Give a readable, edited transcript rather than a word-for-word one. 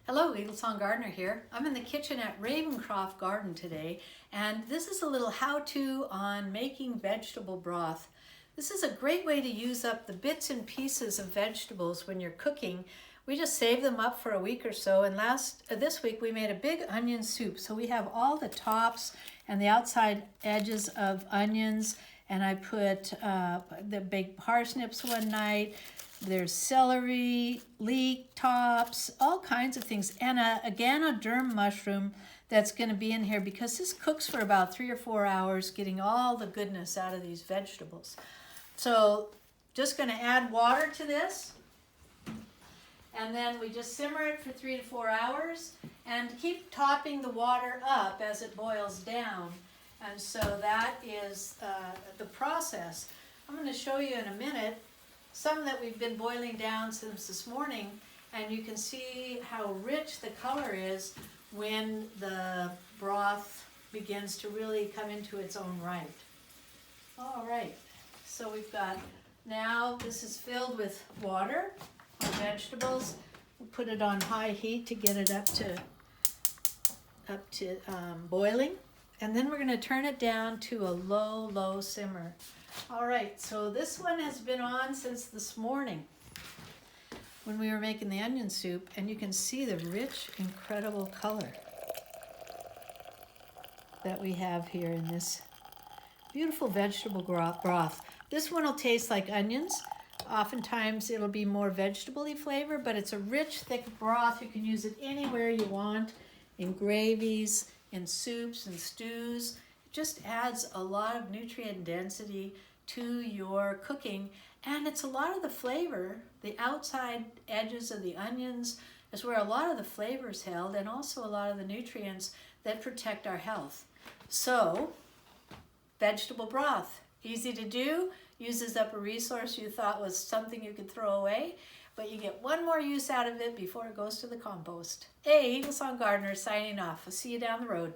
Hello, EagleSong Gardener here. I'm in the kitchen at Ravencroft Garden today, and this is a little how-to on making vegetable broth. This is a great way to use up the bits and pieces of vegetables when you're cooking. We just save them up for a week or so, and this week we made a big onion soup. So we have all the tops and the outside edges of onions, and I put the baked parsnips one night. There's celery, leek tops, all kinds of things, and a Ganoderm mushroom that's going to be in here because this cooks for about 3 or 4 hours, getting all the goodness out of these vegetables. So just going to add water to this, and then we just simmer it for 3 to 4 hours and keep topping the water up as it boils down. And so that is the process. I'm going to show you in a minute some that we've been boiling down since this morning, and you can see how rich the color is when the broth begins to really come into its own right. All right, so we've got, now this is filled with water, our vegetables. We'll put it on high heat to get it up to boiling, and then we're going to turn it down to a low simmer. All right, so this one has been on since this morning when we were making the onion soup, and you can see the rich, incredible color that we have here in this beautiful vegetable broth. This one will taste like onions. Oftentimes it'll be more vegetable-y flavor, but it's a rich, thick broth. You can use it anywhere you want, in gravies, in soups and stews. It just adds a lot of nutrient density to your cooking, and it's a lot of the flavor. The outside edges of the onions is where a lot of the flavor is held, and also a lot of the nutrients that protect our health. So, vegetable broth, easy to do, uses up a resource you thought was something you could throw away, but you get one more use out of it before it goes to the compost. Hey, EagleSong Gardener signing off. I'll see you down the road.